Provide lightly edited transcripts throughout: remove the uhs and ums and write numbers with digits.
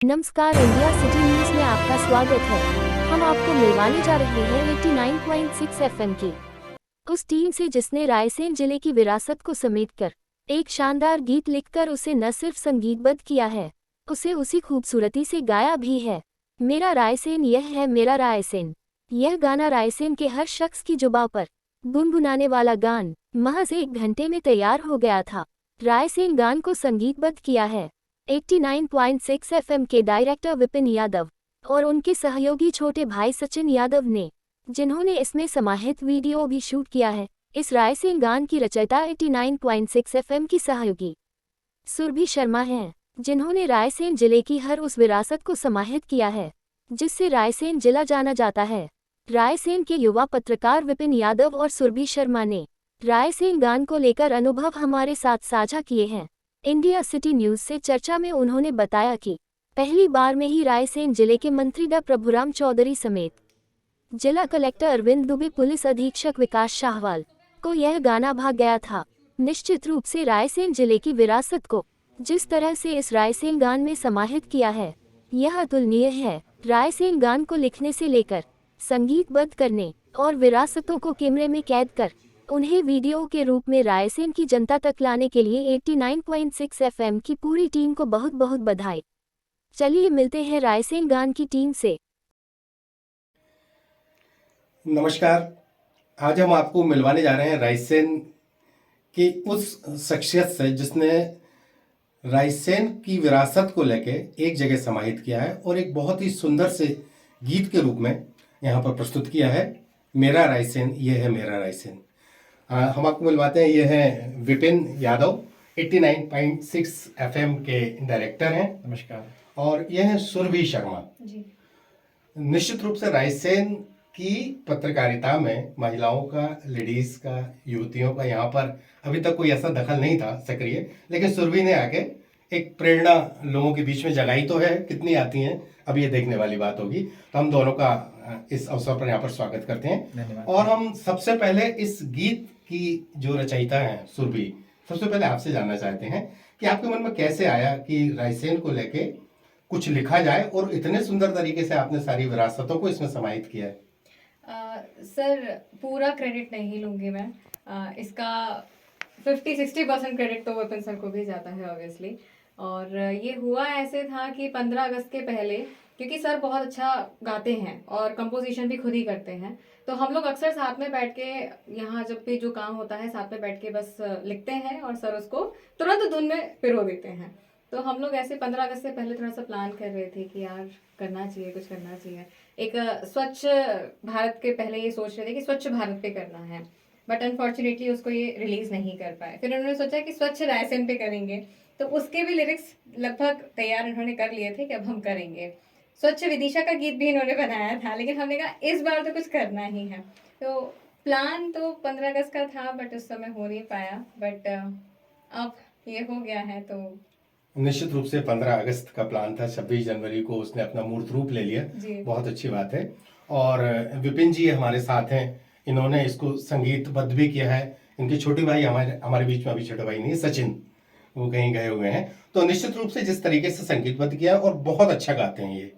नमस्कार, India city news में आपका स्वागत है। हम आपको मिलवाने जा रहे हैं 89.6 एफएम की उस टीम से जिसने रायसेन जिले की विरासत को समेटकर एक शानदार गीत लिखकर उसे न सिर्फ संगीतबद्ध किया है, उसे उसी खूबसूरती से गाया भी है। मेरा रायसेन, यह है मेरा रायसेन। यह गाना रायसेन के हर शख्स की जुबां पर गुनगुनाने वाला गान महज 1 घंटे में तैयार हो गया था। रायसेन गान को संगीतबद्ध किया है 89.6 एफएम के डायरेक्टर विपिन यादव और उनके सहयोगी छोटे भाई सचिन यादव ने, जिन्होंने इसमें समाहित वीडियो भी शूट किया है। इस रायसेन गान की रचयिता 89.6 एफएम की सहयोगी सुरभि शर्मा हैं, जिन्होंने रायसेन जिले की हर उस विरासत को समाहित किया है जिससे रायसेन जिला जाना जाता है। रायसेन के युवा पत्रकार विपिन यादव और सुरभि शर्मा ने रायसेन गान को लेकर अनुभव हमारे साथ साझा किए हैं। इंडिया सिटी न्यूज से चर्चा में उन्होंने बताया कि पहली बार में ही रायसेन जिले के मंत्री डॉ प्रभुराम चौधरी समेत जिला कलेक्टर अरविंद दुबे, पुलिस अधीक्षक विकास शाहवाल को यह गाना भाग गया था। निश्चित रूप से रायसेन जिले की विरासत को जिस तरह से इस रायसेन गान में समाहित किया है, यह अतुलनीय है। रायसेन गान को लिखने से लेकर संगीतबद्ध करने और विरासतों को कैमरे में कैद कर उन्हें वीडियो के रूप में रायसेन की जनता तक लाने के लिए 89.6 एफएम की पूरी टीम को बहुत बहुत बधाई। चलिए मिलते हैं रायसेन गान की टीम से। नमस्कार, आज हम आपको मिलवाने जा रहे हैं रायसेन की उस शख्सियत से जिसने रायसेन की विरासत को लेके एक जगह समाहित किया है और एक बहुत ही सुंदर से गीत के रूप में यहाँ पर प्रस्तुत किया है। मेरा रायसेन, ये है मेरा रायसेन। हम आपको मिलवाते हैं, ये है विपिन यादव, 89.6 एफएम के डायरेक्टर हैं। नमस्कार। और यह है सुरभि शर्मा जी। निश्चित रूप से रायसेन की पत्रकारिता में महिलाओं का, लेडीज का, युवतियों का यहाँ पर अभी तक कोई ऐसा दखल नहीं था सक्रिय, लेकिन सुरभि ने आके एक प्रेरणा लोगों के बीच में जगाई तो है। कितनी आती हैं अब ये देखने वाली बात होगी। तो हम दोनों का इस अवसर पर यहाँ पर स्वागत करते हैं। और हम सबसे पहले इस गीत की जो रचयिता हैं सुरभि, सबसे पहले आपसे जानना चाहते हैं कि आपके मन में कैसे आया कि रायसेन को लेके कुछ लिखा जाए और इतने सुंदर तरीके से आपने सारी विरासतों को इसमें समाहित किया है। सर, पूरा क्रेडिट नहीं लूँगी मैं। इसका 50-60% क्रेडिट तो विपिन सर को भी जाता है ऑब्वियसली। और ये हुआ ऐसे था कि 15 अगस्त के पहले, क्योंकि सर बहुत अच्छा गाते हैं और कंपोजिशन भी खुद ही करते हैं, तो हम लोग अक्सर साथ में बैठ के यहाँ जब भी जो काम होता है साथ में बैठ के बस लिखते हैं और सर उसको तुरंत धुन में पिरो देते हैं। तो हम लोग ऐसे 15 अगस्त से पहले थोड़ा सा प्लान कर रहे थे कि यार करना चाहिए, कुछ करना चाहिए। एक स्वच्छ भारत के पहले ये सोच रहे थे कि स्वच्छ भारत पे करना है, बट अनफॉर्चुनेटली उसको ये रिलीज नहीं कर पाए। फिर उन्होंने सोचा कि स्वच्छ रायसेन पे करेंगे, तो उसके भी लिरिक्स लगभग तैयार इन्होंने कर लिए थे कि अब हम करेंगे। स्वच्छ विदिशा का गीत भी इन्होंने बनाया था, लेकिन हमने कहा इस बार तो कुछ करना ही है। तो प्लान तो 15 अगस्त का था, बट उस समय हो नहीं पाया। बट अब ये हो गया है। तो निश्चित रूप से 15 अगस्त का प्लान था, 26 जनवरी को उसने अपना मूर्त रूप ले लिया। बहुत अच्छी बात है। और विपिन जी हमारे साथ हैं, इन्होंने इसको संगीतबद्ध भी किया है। इनके छोटे भाई हमारे बीच में, अभी छोटे भाई नहीं, सचिन, वो कहीं गए हुए हैं। तो निश्चित रूप से जिस तरीके से संगीतबद्ध किया और बहुत अच्छा गाते हैं ये।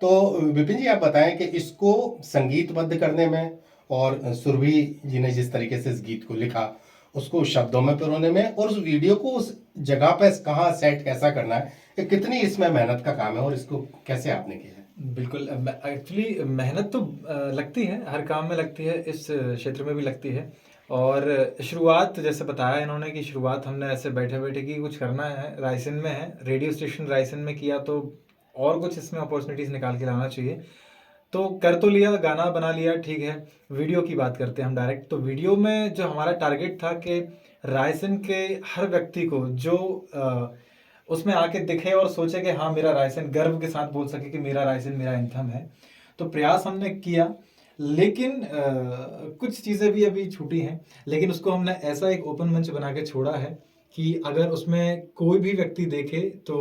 तो विपिन जी, आप बताएं कि इसको संगीतबद्ध करने में और सुरभि जी ने जिस तरीके से इस गीत को लिखा, उसको शब्दों में पिरोने में, और उस वीडियो को उस जगह पे कहाँ सेट कैसा करना है, ये कितनी इसमें मेहनत का काम है और इसको कैसे आपने किया है? बिल्कुल, एक्चुअली मेहनत तो लगती है, हर काम में लगती है, इस क्षेत्र में भी लगती है। और शुरुआत जैसे बताया इन्होंने कि शुरुआत हमने ऐसे बैठे बैठे की कुछ करना है, रायसेन में है, रेडियो स्टेशन रायसेन में किया, तो और कुछ इसमें अपॉर्चुनिटीज़ निकाल के लाना चाहिए। तो कर तो लिया, गाना बना लिया, ठीक है। वीडियो की बात करते हैं हम डायरेक्ट। तो वीडियो में जो हमारा टारगेट था कि रायसेन के हर व्यक्ति को जो उसमें आके दिखे और सोचे कि हाँ मेरा रायसेन, गर्व के साथ बोल सके कि मेरा रायसेन मेरा एंथम है। तो प्रयास हमने किया, लेकिन कुछ चीज़ें भी अभी छूटी हैं। लेकिन उसको हमने ऐसा एक ओपन मंच बना के छोड़ा है कि अगर उसमें कोई भी व्यक्ति देखे तो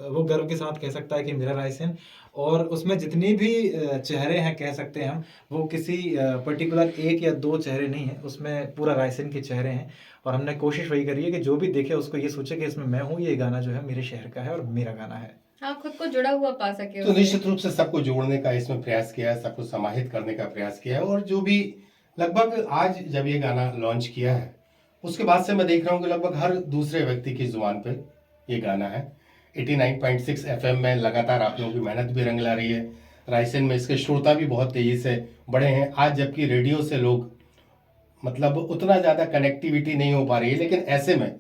वो गर्व के साथ कह सकता है कि मेरा रायसेन। और उसमें जितनी भी चेहरे हैं, कह सकते हैं हम, वो किसी पर्टिकुलर 1 या 2 चेहरे नहीं हैं, उसमें पूरा रायसेन के चेहरे हैं। और हमने कोशिश वही करी है कि जो भी देखे उसको ये सोचे कि इसमें मैं हूँ, ये गाना जो है मेरे शहर का है और मेरा गाना है। हाँ, खुद को जुड़ा हुआ पा सके तो उससे। निश्चित रूप से सबको जोड़ने का इसमें प्रयास किया है, सबको समाहित करने का प्रयास किया है। और जो भी लगभग आज जब ये गाना लॉन्च किया है उसके बाद से मैं देख रहा हूँ कि लगभग हर दूसरे व्यक्ति की जुबान पे ये गाना है। 89.6 एफएम में लगातार आप लोगों की मेहनत भी रंग ला रही है। रायसेन में इसके श्रोता भी बहुत तेजी से बढ़े हैं आज, जबकि रेडियो से लोग मतलब उतना ज़्यादा कनेक्टिविटी नहीं हो पा रही है, लेकिन ऐसे में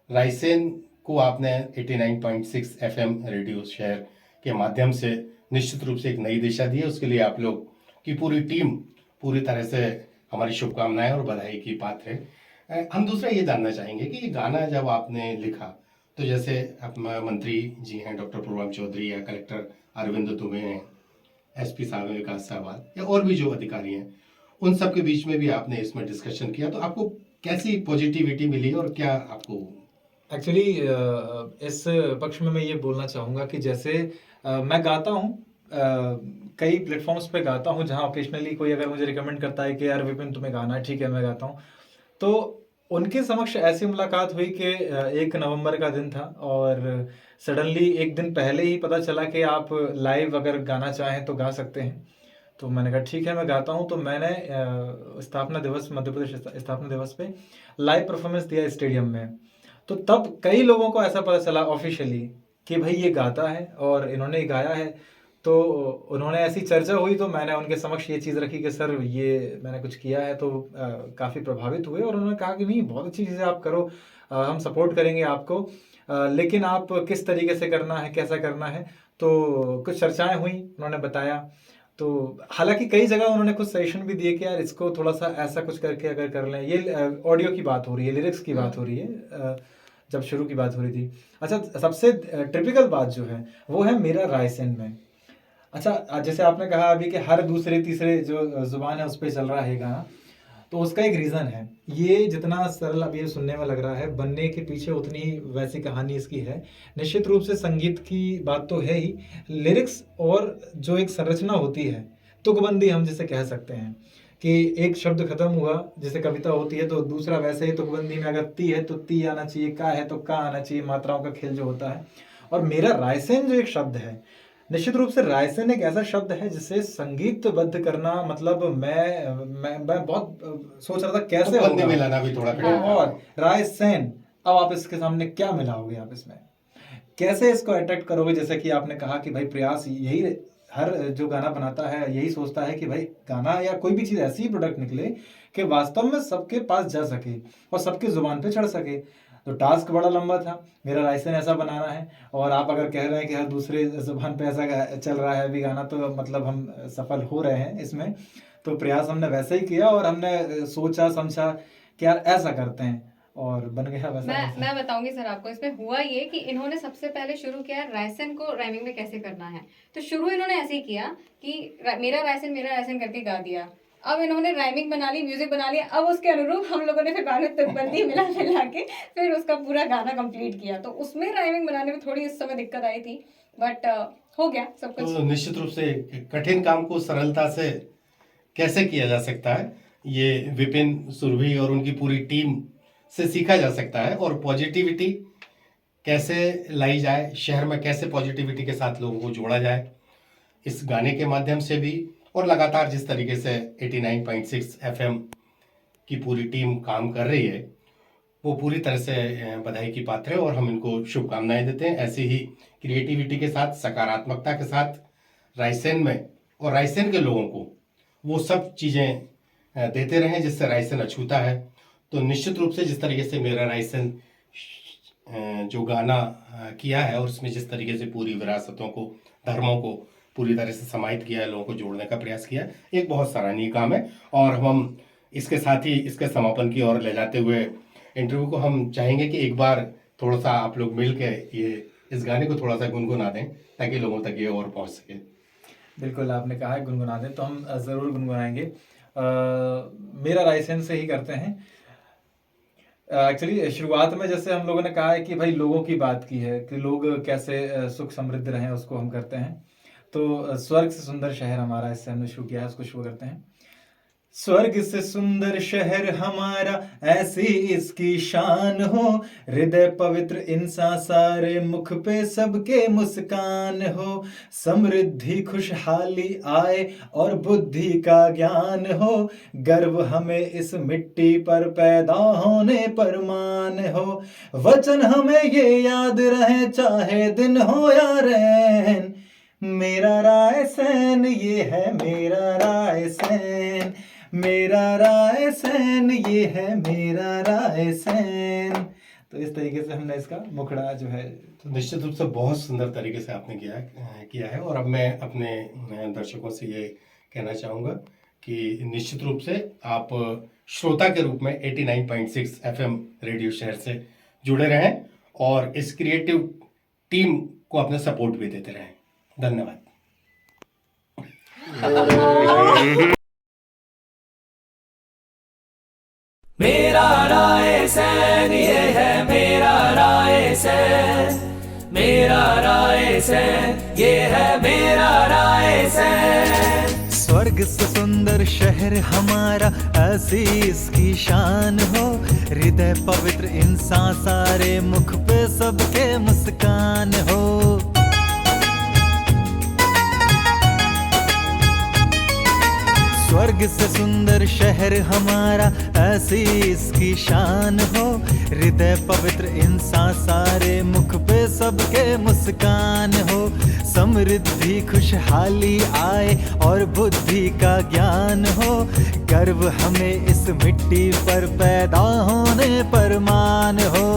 रायसेन को आपने 89.6 एफएम रेडियो शहर के माध्यम से निश्चित रूप से एक नई दिशा दी है। उसके लिए आप लोग की पूरी टीम पूरी तरह से हमारी शुभकामनाएं और बधाई की पात्र है। हम दूसरा ये जानना चाहेंगे कि ये गाना जब आपने लिखा तो जैसे मंत्री जी हैं डॉक्टर पूर्वम चौधरी या कलेक्टर अरविंद दुबे हैं, एसपी साहब हैं विकास साहबाल, या और भी जो अधिकारी हैं, उन सब के बीच में भी आपने इसमें डिस्कशन किया, तो आपको कैसी पॉजिटिविटी मिली और क्या आपको? एक्चुअली इस पक्ष में मैं ये बोलना चाहूँगा कि जैसे मैं गाता हूँ, कई प्लेटफॉर्म्स पे गाता हूँ जहाँ ओकेजनली कोई अगर मुझे रिकमेंड करता है कि यार विपिन तुम्हें गाना है, ठीक है मैं गाता हूँ, तो उनके समक्ष ऐसी मुलाकात हुई कि 1 नवंबर का दिन था और सडनली एक दिन पहले ही पता चला कि आप लाइव अगर गाना चाहें तो गा सकते हैं। तो मैंने कहा ठीक है मैं गाता हूँ। तो मैंने स्थापना दिवस, मध्य प्रदेश स्थापना दिवस पे लाइव परफॉर्मेंस दिया स्टेडियम में। तो तब कई लोगों को ऐसा पता चला ऑफिशियली कि भाई ये गाता है और इन्होंने गाया है। तो उन्होंने ऐसी चर्चा हुई तो मैंने उनके समक्ष ये चीज़ रखी कि सर ये मैंने कुछ किया है। तो काफ़ी प्रभावित हुए और उन्होंने कहा कि नहीं बहुत अच्छी चीज़ें आप करो, हम सपोर्ट करेंगे आपको, लेकिन आप किस तरीके से करना है, कैसा करना है। तो कुछ चर्चाएं हुई, उन्होंने बताया। तो हालांकि कई जगह उन्होंने कुछ सजेशन भी दिए कि यार इसको थोड़ा सा ऐसा कुछ करके अगर कर लें। ये ऑडियो की बात हो रही है, लिरिक्स की बात हो रही है, जब शुरू की बात हो रही थी। अच्छा, सबसे टिपिकल बात जो है वो है मेरा रायसेन में। अच्छा, जैसे आपने कहा अभी कि हर दूसरे तीसरे जो जुबान है उस पर चल रहा है गाना, तो उसका एक रीज़न है। ये जितना सरल अभी सुनने में लग रहा है, बनने के पीछे उतनी ही वैसी कहानी इसकी है। निश्चित रूप से संगीत की बात तो है ही, लिरिक्स और जो एक संरचना होती है, तुकबंदी हम जिसे कह सकते हैं कि एक शब्द खत्म हुआ, जैसे कविता होती है तो दूसरा वैसे ही तुकबंदी में अगर ती है तो ती आना चाहिए, का है तो का आना चाहिए, मात्राओं का खेल जो होता है। और मेरा रायसेन जो एक शब्द है, निश्चित रूप से रायसेन एक ऐसा शब्द है जिसे संगीतबद्ध करना, मतलब मैं बहुत सोच रहा था कैसे तो बंदी होगा। मिलाना भी थोड़ा कठिन था। और रायसेन, अब आप इसके सामने क्या मिलाओगे, आप इसमें कैसे इसको अट्रैक्ट करोगे। जैसे कि आपने कहा कि भाई प्रयास यही, हर जो गाना बनाता है यही सोचता है कि भाई गाना या कोई भी चीज़ ऐसी प्रोडक्ट निकले कि वास्तव में सबके पास जा सके और सबके जुबान पे चढ़ सके। तो टास्क बड़ा लंबा था, मेरा रायसेन ऐसा बनाना है। और आप अगर कह रहे हैं कि हर दूसरे जुबान पे ऐसा चल रहा है अभी गाना, तो मतलब हम सफल हो रहे हैं इसमें। तो प्रयास हमने वैसे ही किया और हमने सोचा समझा कि यार ऐसा करते हैं और बन गया वैसा। मैं बताऊंगी सर आपको। इसमें हुआ ये कि इन्होंने सबसे पहले शुरू किया रायसेन को राइमिंग में कैसे करना है। तो शुरू इन्होंने ऐसे ही किया कि मेरा रायसेन करके गा दिया। अब इन्होंने राइमिंग बना ली, म्यूजिक बना लिया। अब उसके अनुरूप हम लोगों ने फिर बाद में तुकबंदी मिला के फिर उसका पूरा गाना कंप्लीट किया। तो उसमें राइमिंग बनाने में थोड़ी इस समय दिक्कत आई थी, बट हो गया सब कुछ। तो निश्चित रूप से कठिन काम को सरलता से कैसे किया जा सकता है, ये विपिन सुरभि और उनकी पूरी टीम से सीखा जा सकता है। और पॉजिटिविटी कैसे लाई जाए, शहर में कैसे पॉजिटिविटी के साथ लोगों को जोड़ा जाए इस गाने के माध्यम से भी, और लगातार जिस तरीके से 89.6 एफएम की पूरी टीम काम कर रही है वो पूरी तरह से बधाई की पात्र है। और हम इनको शुभकामनाएं देते हैं, ऐसी ही क्रिएटिविटी के साथ, सकारात्मकता के साथ रायसेन में और रायसेन के लोगों को वो सब चीज़ें देते रहें जिससे रायसेन अछूता है। तो निश्चित रूप से जिस तरीके से मेरा रायसेन जो गाना किया है और उसमें जिस तरीके से पूरी विरासतों को, धर्मों को पूरी तरह से समाहित किया है, लोगों को जोड़ने का प्रयास किया है, एक बहुत सराहनीय काम है। और हम इसके साथ ही इसके समापन की ओर ले जाते हुए इंटरव्यू को हम चाहेंगे कि एक बार थोड़ा सा आप लोग मिल के ये इस गाने को थोड़ा सा गुनगुना दें ताकि लोगों तक ये और पहुंच सके। बिल्कुल, आपने कहा है गुनगुना दें, तो हम ज़रूर गुनगुनाएंगे। मेरा रायसेन से ही करते हैं। एक्चुअली शुरुआत में जैसे हम लोगों ने कहा है कि भाई लोगों की बात की है कि लोग कैसे सुख समृद्ध रहें, उसको हम करते हैं। तो स्वर्ग से सुंदर शहर हमारा, इससे हमने शुरू किया है, उसको शुरू करते हैं। स्वर्ग से सुंदर शहर हमारा, ऐसी इसकी शान हो। हृदय पवित्र इंसान सारे, मुख पे सबके मुस्कान हो। समृद्धि खुशहाली आए और बुद्धि का ज्ञान हो। गर्व हमें इस मिट्टी पर पैदा होने पर मान हो। वचन हमें ये याद रहे चाहे दिन हो या रैन। मेरा रायसेन ये है मेरा रायसेन, मेरा रायसेन ये है मेरा रायसेन। तो इस तरीके से हमने इसका मुखड़ा जो है, तो निश्चित रूप से बहुत सुंदर तरीके से आपने किया है। और अब मैं अपने दर्शकों से ये कहना चाहूँगा कि निश्चित रूप से आप श्रोता के रूप में 89.6 FM रेडियो शहर से जुड़े रहें और इस क्रिएटिव टीम को अपना सपोर्ट भी देते रहें। धन्यवाद। मेरा रायसेन ये है मेरा रायसेन, मेरा रायसेन ये है मेरा रायसेन। स्वर्ग से सुंदर शहर हमारा, ऐसी इसकी शान हो। हृदय पवित्र इंसान सारे, मुख पे सबके मुस्कान हो। स्वर्ग से सुंदर शहर हमारा, ऐसी इसकी शान हो। हृदय पवित्र इंसान सारे, मुख पे सबके मुस्कान हो। समृद्धि खुशहाली आए और बुद्धि का ज्ञान हो। गर्व हमें इस मिट्टी पर पैदा होने पर मान हो।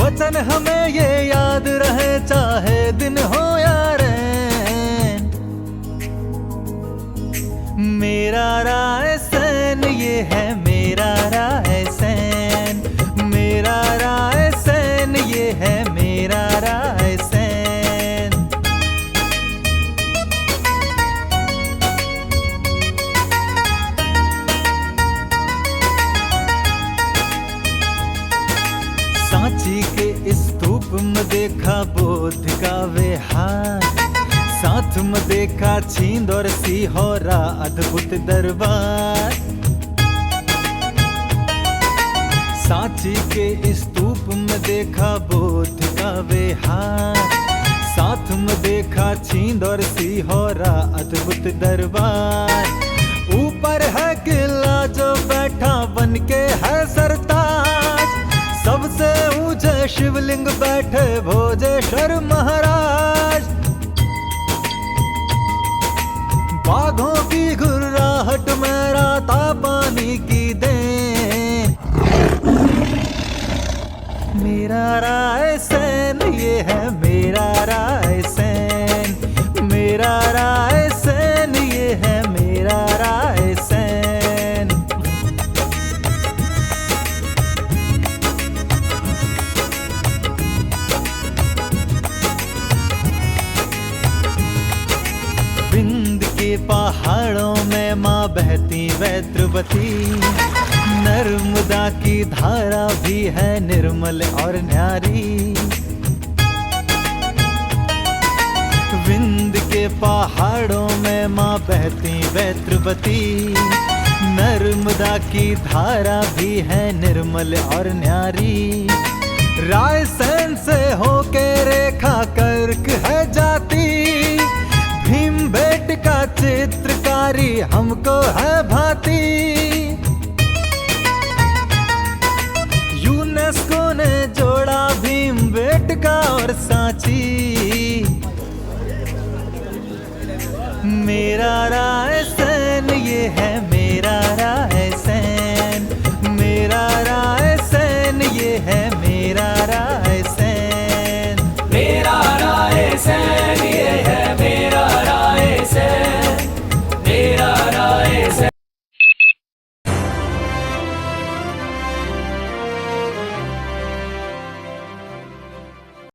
वचन हमें ये याद रहे चाहे दिन हो या रैन। मेरा रायसेन ये है मेरा रायसेन, मेरा रायसेन ये है मेरा रायसेन। सांची के स्तूप में देखा बोध का विहार। साथ में देखा छींद और सीहोरा अद्भुत दरबार। सांची के स्तूप में देखा बोध का विहार। साथ में देखा छींद और सीहोरा अद्भुत दरबार। ऊपर है किला जो बैठा बन के है सरताज। सबसे ऊंचे शिवलिंग बैठे भोजेश्वर महाराज। बाघों की घुर्राहट में राता पानी की देन। मेरा रायसेन ये है मेरा रायसेन, मेरा रायसेन ये है मेरा रायसेन। विंध्य के पहाड़ों में माँ बहती वैत्रवती। नर्मदा की धारा भी है निर्मल और न्यारी। विंध्य के पहाड़ों में माँ बहती वैत्रवती। नर्मदा की धारा भी है निर्मल और न्यारी। रायसेन से होके रेखा कर्क है जाती। भीमबेटका चित्रकारी हमको है भाती। यूनेस्को ने जोड़ा भीमबेटका और सांची। मेरा रायसेन ये है